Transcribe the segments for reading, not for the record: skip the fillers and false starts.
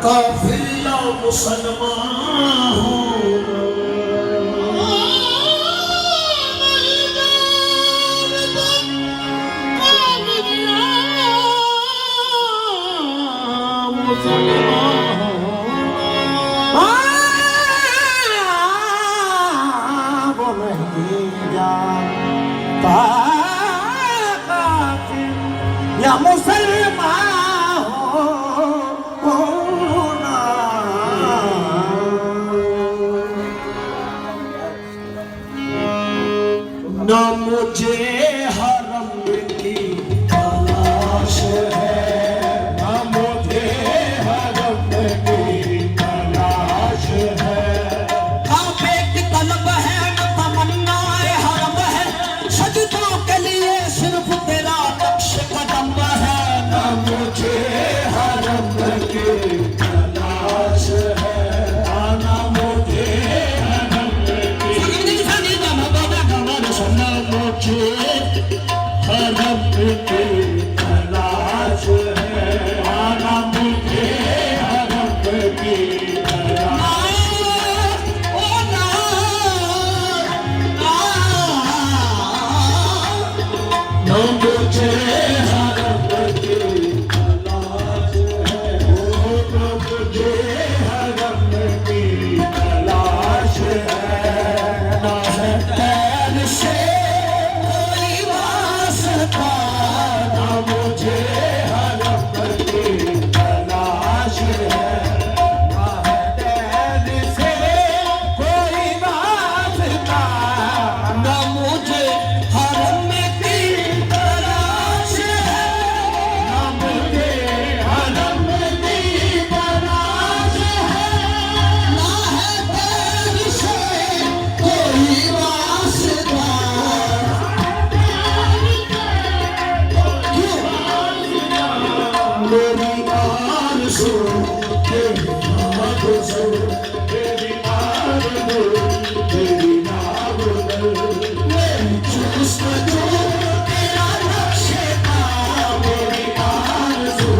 काफिर या मुसलमान हो या मुसलमान होना न मुझे हरम की तलाश है न मुझे हरम की तलाश है काबे की तलब है न तमन्नाए हरम है सजदों के लिए सिर्फ तेरा नक्श कदम है न मुझे हरम की तलाश है न मुझे हरम की हरम की तलाश है आना मुझे हरम की मुझे हरम की तलाश है मुझे हरम की तलाश है ना है तैर से कोई वास्ता ना मुझे हरम की तलाश है ना है तैर से कोई वास्ता ना मुझे हरम की तलाश है ना मुझे हरम की तलाश है ना है तैर से कोई वास्ता मेरी आरज़ू तेरी आरज़ू तेरी आरज़ू तेरी आरज़ू मेरी जुस्तजू तेरा नक्शे का मेरी आरज़ू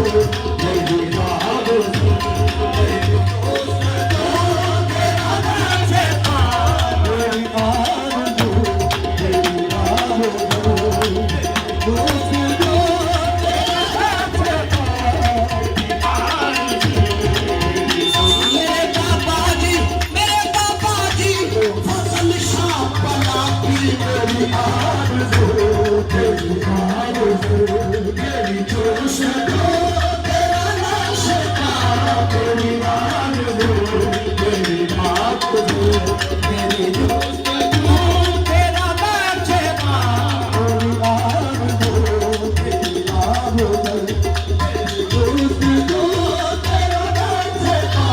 तेरी आरज़ू मेरी जुस्तजू तेरा नक्शे का मेरी आरज़ू तेरी आरज़ू जुस्तजू मेरे पापा जी फसल शाह बना की मेरी आरज़ू तेरी आरज़ू मेरी जुस्तजू तेरा नक्शे का मेरी आरज़ू मेरी आरज़ू मेरी जुस्तजू तेरा नक्शे का मेरी आरज़ू तेरी आरज़ू मेरी जुस्तजू तेरा नक्शे का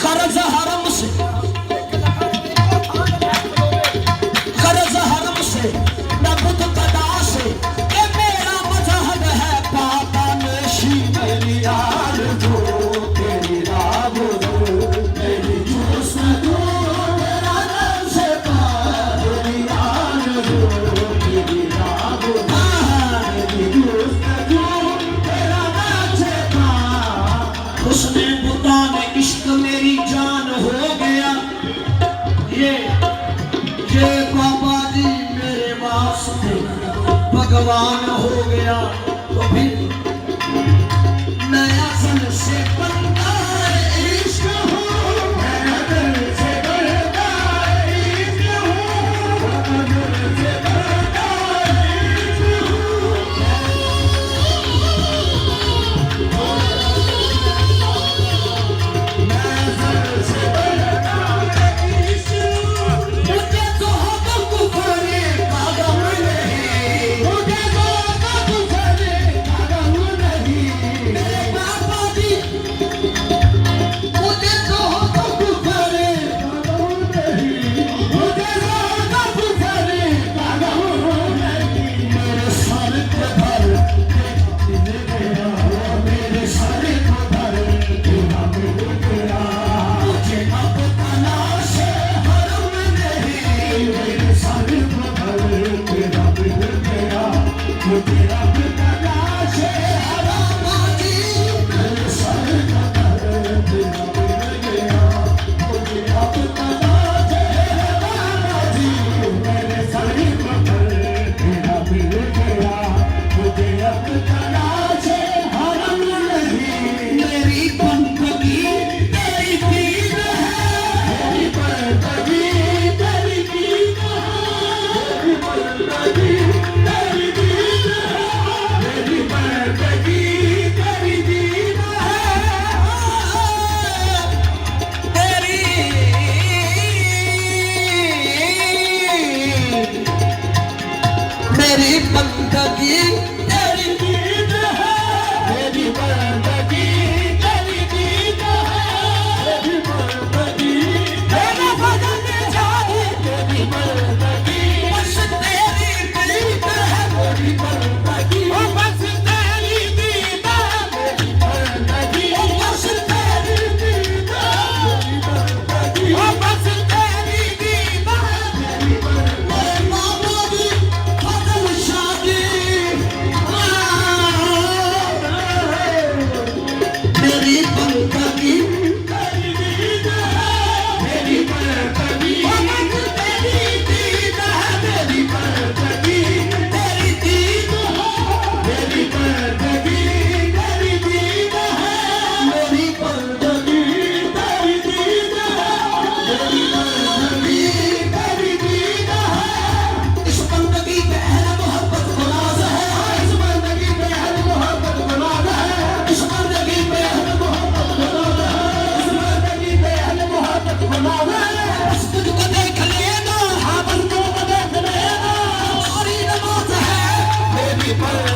कर्ज हरम से कर्ज हरम से न बुत कदा से ये मेरा मजहब है पापा नशी मेरी आरज़ू तेरी आरज़ू मेरी जुस्तजू तेरा नक्शे का मेरी आरज़ू तेरी आरज़ू मेरी जुस्तजू तेरा नक्शे का उसने बुता ने इश्क मेरी जान हो गया ये बाबा जी मेरे वास्ते भगवान हो गया तो फिर नया सन से बनता इश्क हो नया दिल से बनता इश्क हो नया दिल से बनता इश्क हो पल